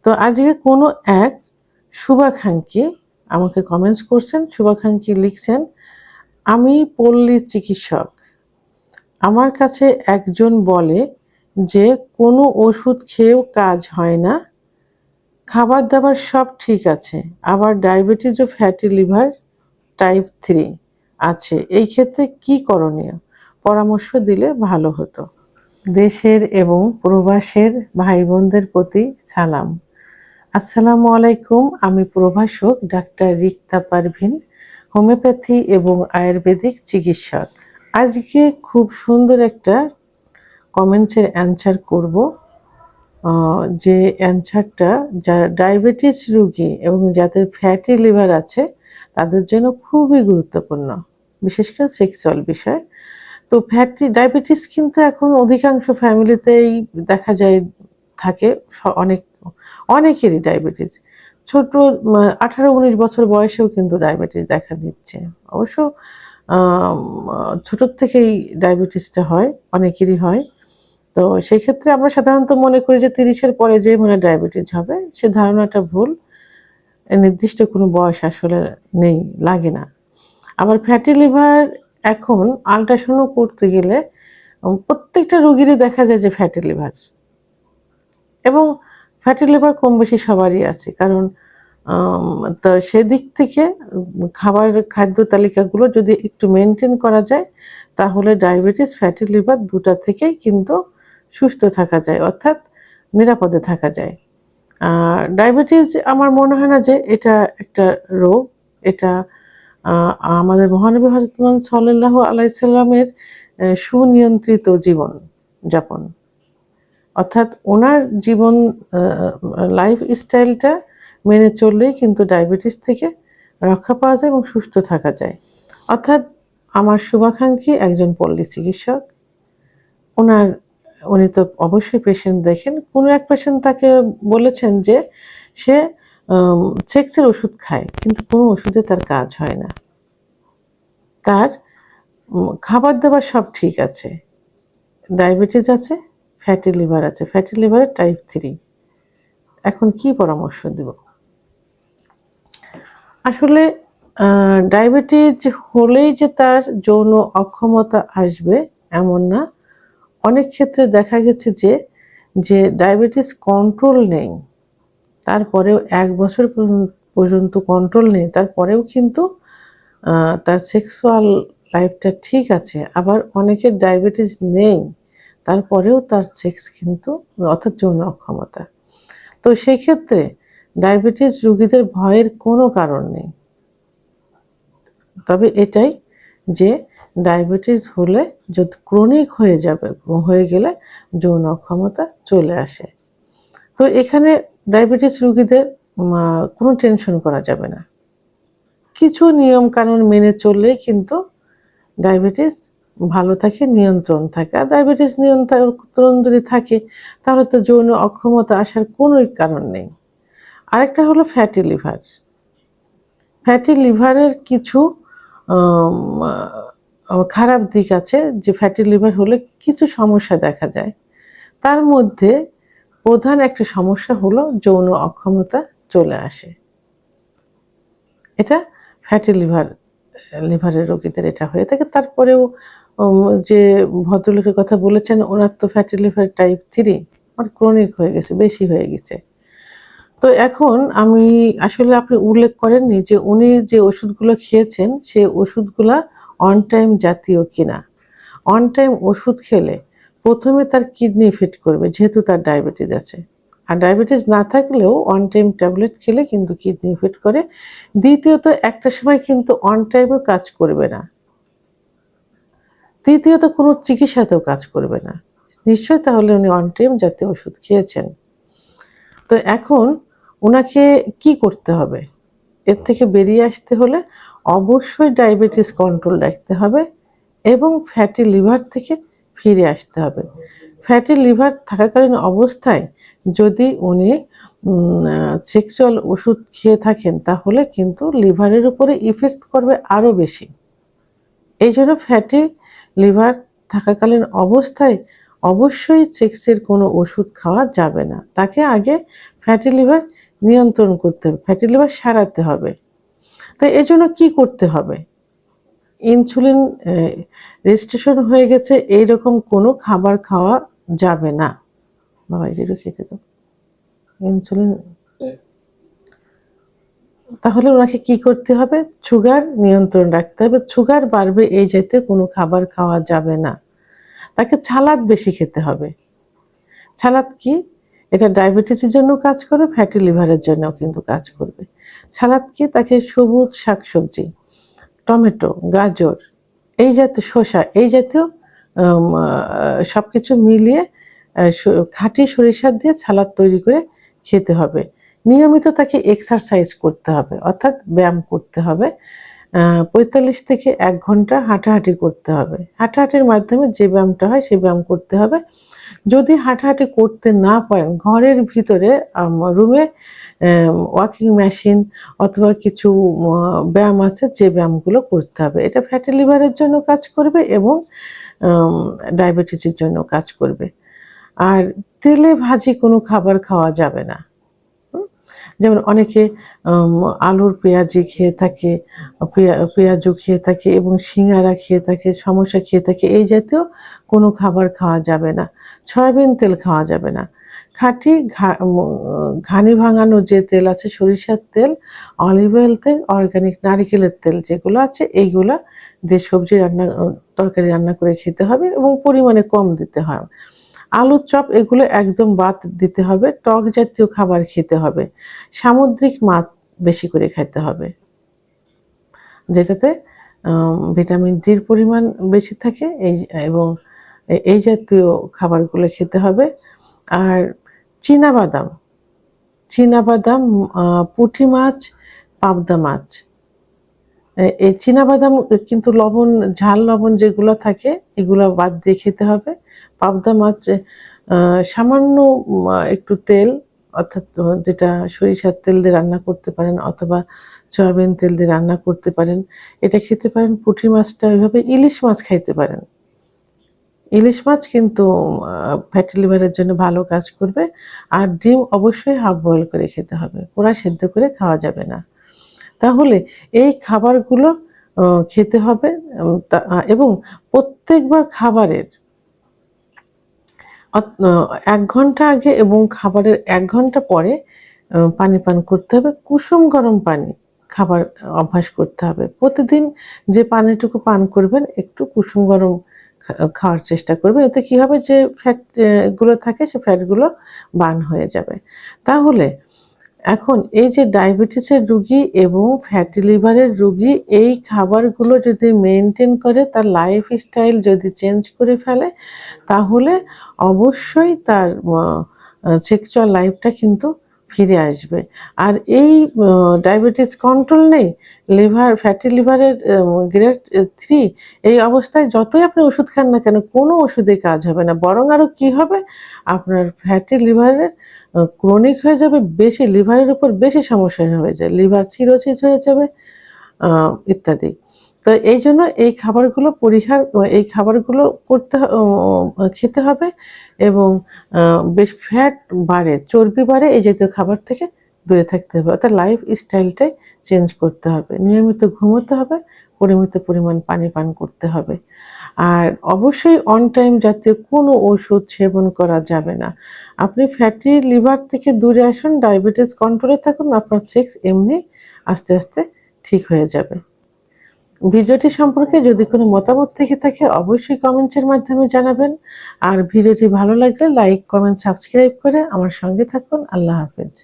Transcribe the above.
তো আজকে কোনো এক শুভাকাঙ্ক্ষী আমাকে কমেন্টস করছেন। শুভাকাঙ্ক্ষী লিখছেন, আমি পল্লী চিকিৎসক। আমার কাছে একজন বলে যে কোনো ওষুধ খেয়েও কাজ হয় না, খাবার দাবার সব ঠিক আছে, আবার ডায়াবেটিস ও ফ্যাটি লিভার টাইপ 3 আছে। এই ক্ষেত্রে কি করণীয়? পরামর্শ দিলে ভালো হতো। দেশের এবং প্রবাসের ভাই বোনদের প্রতি সালাম। আসসালামু আলাইকুম। আমি প্রভাষক ডাক্তার রিক্তা পারভিন, হোমিওপ্যাথি এবং আয়ুর্বেদিক চিকিৎসক। আজকে খুব সুন্দর একটা কমেন্টসের অ্যান্সার করব। যে অ্যান্সারটা যারা ডায়াবেটিস রোগী এবং যাদের ফ্যাটি লিভার আছে তাদের জন্য খুবই গুরুত্বপূর্ণ, বিশেষ করে সেক্সুয়াল বিষয়। তো ডায়াবেটিস কিন্তু এখন অধিকাংশ ফ্যামিলিতেই দেখা যায় থাকে। অনেকেরই ডায়াবেটিস, ছোট 18-19 বছর বয়সেও কিন্তু ডায়াবেটিস দেখা দিচ্ছে। অবশ্য ছোটোর থেকেই ডায়াবেটিসটা হয়, অনেকেরই হয়। তো সেই ক্ষেত্রে আমরা সাধারণত মনে করি যে 30-এর পরে যে মানে ডায়াবেটিস হবে, সে ধারণাটা ভুল। নির্দিষ্ট কোনো বয়স আসলে নেই, লাগে না। আবার ফ্যাটি লিভার এখন আল্ট্রাসাউন্ড করতে গেলে প্রত্যেকটা রোগীরই দেখা যায় যে ফ্যাটি লিভার, এবং ফ্যাটি লিভার কম বেশি সবারই আছে। কারণ তো সেদিক থেকে খাদ্য তালিকাগুলো যদি একটু মেনটেন করা যায় তাহলে ডায়াবেটিস, ফ্যাটি লিভার দুটা থেকেই কিন্তু সুস্থ থাকা যায়, অর্থাৎ নিরাপদে থাকা যায়। ডায়াবেটিস আমার মনে হয় না যে এটা একটা রোগ। এটা আমাদের মহানবী হযরত মুহাম্মদ সাল্লাল্লাহু আলাইহি সাল্লামের সুনিয়ন্ত্রিত জীবন যাপন, অর্থাৎ ওনার জীবন লাইফ স্টাইলটা মেনে চললেই কিন্তু ডায়াবেটিস থেকে রক্ষা পাওয়া যায় এবং সুস্থ থাকা যায়। অর্থাৎ আমার শুভাকাঙ্ক্ষী একজন পল্লী চিকিৎসক। উনি তো অবশ্যই পেশেন্ট দেখেন। কোনো এক পেশেন্ট তাকে বলেছেন যে সে সেক্সের ওষুধ খায়, কিন্তু কোনো ওষুধে তার কাজ হয় না। তার খাবার দাবার সব ঠিক আছে, ডায়াবেটিস আছে, ফ্যাটি লিভার আছে, ফ্যাটি লিভারের টাইপ 3। এখন কি পরামর্শ দিব? আসলে ডায়াবেটিস হলেই যে তার যৌন অক্ষমতা আসবে এমন না। অনেক ক্ষেত্রে দেখা গেছে যে ডায়াবেটিস কন্ট্রোল নেই, তারপরেও 1 বছর পর্যন্ত কন্ট্রোল নেই, তারপরেও কিন্তু তার সেক্সুয়াল লাইফটা ঠিক আছে। আবার অনেকের ডায়াবেটিস নেই, তারপরেও তার সেক্স কিন্তু, অর্থাৎ যৌন অক্ষমতা। তো সেই ক্ষেত্রে ডায়াবেটিস রোগীদের ভয়ের কোনো কারণ নেই। তবে এটাই যে ডায়াবেটিস হলে যদি ক্রনিক হয়ে গেলে যৌন অক্ষমতা চলে আসে। তো এখানে ডায়াবেটিস রোগীদের কোনো টেনশন করা যাবে না। কিছু নিয়ম কানুন মেনে চললেই কিন্তু ডায়াবেটিস ভালো থাকে, নিয়ন্ত্রণ থাকে। আর ডায়াবেটিস নিয়ন্ত্রণ যদি থাকে তাহলে তো যৌন অক্ষমতা আসার কোনো কারণ নেই। আরেকটা হলো ফ্যাটি লিভার। ফ্যাটি লিভারের কিছু খারাপ দিক আছে, যে ফ্যাটি লিভার হলে কিছু সমস্যা দেখা যায়। তার মধ্যে প্রধান একটা সমস্যা হলো যৌন অক্ষমতা চলে আসে। এটা ফ্যাটি লিভারের রোগীদের এটা হয়ে থাকে। তারপরেও যে ভদ্রলোকের কথা বলেছেন, ওনার তো ফ্যাটি লিভার টাইপ 3, আর ক্রনিক হয়ে গেছে, বেশি হয়ে গেছে। তো এখন আসলে আপনি উল্লেখ করেননি যে উনি যে ওষুধগুলো খেয়েছেন সে ওষুধগুলা অন টাইম জাতীয় কিনা। অন টাইম ওষুধ খেলে প্রথমে তার কিডনি এফেক্ট করবে, যেহেতু তার ডায়াবেটিস আছে। আর ডায়াবেটিস না থাকলেও অন টাইম ট্যাবলেট খেলে কিন্তু কিডনি এফেক্ট করে। দ্বিতীয়ত একটা সময় কিন্তু অন টাইমেও কাজ করবে না। তৃতীয়ত কোনো চিকিৎসাতেও কাজ করবে না। নিশ্চয়ই তাহলে উনি অন টাইম জাতীয় ওষুধ খেয়েছেন। তো এখন ওনাকে কি করতে হবে? এর থেকে বেরিয়ে আসতে হলে অবশ্যই ডায়াবেটিস কন্ট্রোল রাখতে হবে এবং ফ্যাটি লিভার থেকে ফিরে আসতে হবে। ফ্যাটি লিভার থাকাকালীন অবস্থায় যদি উনি সেক্সুয়াল ওষুধ খেয়ে থাকেন তাহলে কিন্তু লিভারের উপরে ইফেক্ট করবে আরও বেশি। এই জন্য ফ্যাটি লিভার থাকাকালীন অবস্থায় অবশ্যই সেক্সের কোনো ওষুধ খাওয়া যাবে না। তাকে আগে ফ্যাটি লিভার নিয়ন্ত্রণ করতে হবে, ফ্যাটি লিভার সারাতে হবে। তো এজন্য কি করতে হবে? ইনসুলিন রেজিস্ট্রেশন হয়ে গেছে এইরকম কোনো খাবার খাওয়া যাবে না। বাবা এটা একটু খেতে দাও। ইনসুলিন, তাহলে ওনাকে কি করতে হবে? সুগার নিয়ন্ত্রণ রাখতে হবে। সুগার বাড়বে এই জাতীয় কোনো খাবার খাওয়া যাবে না। তাকে সালাদ বেশি খেতে হবে। সালাদ কি? এটা ডায়াবেটিসের জন্য কাজ করবে, ফ্যাটি লিভারের জন্যও কিন্তু কাজ করবে। সালাদ কি? তাকে সবুজ শাকসবজি, টমেটো, গাজর, এই জাতীয় শসা, এই জাতীয় সবকিছু মিলিয়ে খাঁটি সরিষা দিয়ে সালাদ তৈরি করে খেতে হবে। নিয়মিত তাকে এক্সারসাইজ করতে হবে, অর্থাৎ ব্যায়াম করতে হবে। ৪৫ থেকে ১ ঘন্টা হাঁটাহাঁটি করতে হবে। হাঁটাহাঁটির মাধ্যমে যে ব্যায়ামটা হয় সেই ব্যায়াম করতে হবে। যদি হাঁটাহাঁটি করতে না পারেন, ঘরের ভিতরে রুমে ওয়াকিং মেশিন অথবা কিছু ব্যায়াম আছে, যে ব্যায়ামগুলো করতে হবে। এটা ফ্যাটি লিভারের জন্য কাজ করবে এবং ডায়াবেটিসের জন্য কাজ করবে। আর তেলে ভাজি কোনো খাবার খাওয়া যাবে না। যেমন অনেকে আলুর পেঁয়াজি খেয়ে থাকে, পেঁয়াজু খেয়ে থাকে এবং সিঙ্গারা খেয়ে থাকে, সমোসা খেয়ে থাকে, এই জাতীয় কোনো খাবার খাওয়া যাবে না। সয়াবিন তেল খাওয়া যাবে না। খাঁটি ঘানি ভাঙানো যে তেল আছে, সরিষার তেল, অলিভ অয়েল তেল, অর্গানিক নারিকেলের তেল যেগুলো আছে, এইগুলা যে সবজি রান্না তরকারি রান্না করে খেতে হবে এবং পরিমাণে কম দিতে হয়। আলুর চপ এগুলো একদম বাদ দিতে হবে। টক জাতীয় খাবার খেতে হবে। সামুদ্রিক মাছ বেশি করে খেতে হবে, যেটাতে ভিটামিন ডির পরিমাণ বেশি থাকে, এবং এই জাতীয় খাবারগুলো খেতে হবে। আর চীনাবাদাম, পুঁটি মাছ, পাবদা মাছ, এই চীনাবাদাম কিন্তু ঝাল লবণ যেগুলো থাকে এগুলো বাদ দিয়ে খেতে হবে। পাবদা মাছ সামান্য একটু তেল, অর্থাৎ যেটা সরিষার তেল দিয়ে রান্না করতে পারেন অথবা সয়াবিন তেল দিয়ে রান্না করতে পারেন, এটা খেতে পারেন। পুঁটি মাছটা এভাবে, ইলিশ মাছ খাইতে পারেন। ইলিশ মাছ কিন্তু ফ্যাটি লিভারের জন্য ভালো কাজ করবে। আর ডিম অবশ্যই হাফ বয়েল করে খেতে হবে, পুরা সেদ্ধ করে খাওয়া যাবে না। তাহলে এই খাবারগুলো খেতে হবে এবং প্রত্যেকবার খাবারের ১ ঘন্টা আগে এবং খাবারের ১ ঘন্টা পরে পানি পান করতে হবে। কুসুম গরম পানি খাবার অভ্যাস করতে হবে। প্রতিদিন যে পানিটুকু পান করবেন একটু কুসুম গরম খাওয়ার চেষ্টা করবেন। এতে কি হবে, যে ফ্যাট গুলো থাকে সে ফ্যাটগুলো বার্ন হয়ে যাবে। তাহলে এখন এই যে ডায়াবেটিসের রোগী এবং ফ্যাটি লিভারের রোগী এই খাবারগুলো যদি মেনটেন করে, তার লাইফস্টাইল যদি চেঞ্জ করে ফেলে, তাহলে অবশ্যই তার সেক্সুয়াল লাইফটা কিন্তু ফিরে আসবে। আর এই ডায়াবেটিস কন্ট্রোল নেই, ফ্যাটি লিভারের গ্রেড 3, এই অবস্থায় যতই আপনি ওষুধ খান না কেন, কোনো ওষুধেই কাজ হবে না। বরং আরও কী হবে, আপনার ফ্যাটি লিভারের ক্রনিক হয়ে যাবে, বেশি লিভারের উপর বেশি সমস্যা হয়ে যায়, লিভার সিরোসিস হয়ে যাবে ইত্যাদি। তো এই জন্য এই খাবারগুলো খেতে হবে এবং বেশ ফ্যাট বাড়ে, চর্বি বাড়ে, এই জাতীয় খাবার থেকে দূরে থাকতে হবে। অর্থাৎ লাইফ স্টাইলটাই চেঞ্জ করতে হবে। নিয়মিত ঘুমোতে হবে, পরিমিত পরিমাণ পানি পান করতে হবে। আর অবশ্যই অন টাইম জাতীয় কোনো ওষুধ সেবন করা যাবে না। আপনি ফ্যাটি লিভার থেকে দূরে আসুন, ডায়াবেটিস কন্ট্রোলে থাকুন, আপনার সেক্স এমনি আস্তে আস্তে ঠিক হয়ে যাবে। ভিডিওটি সম্পর্কে যদি কোনো মতামত থেকে থাকে অবশ্যই কমেন্টের মাধ্যমে জানাবেন। আর ভিডিওটি ভালো লাগলে লাইক, কমেন্ট, সাবস্ক্রাইব করে আমার সঙ্গে থাকুন। আল্লাহ হাফেজ।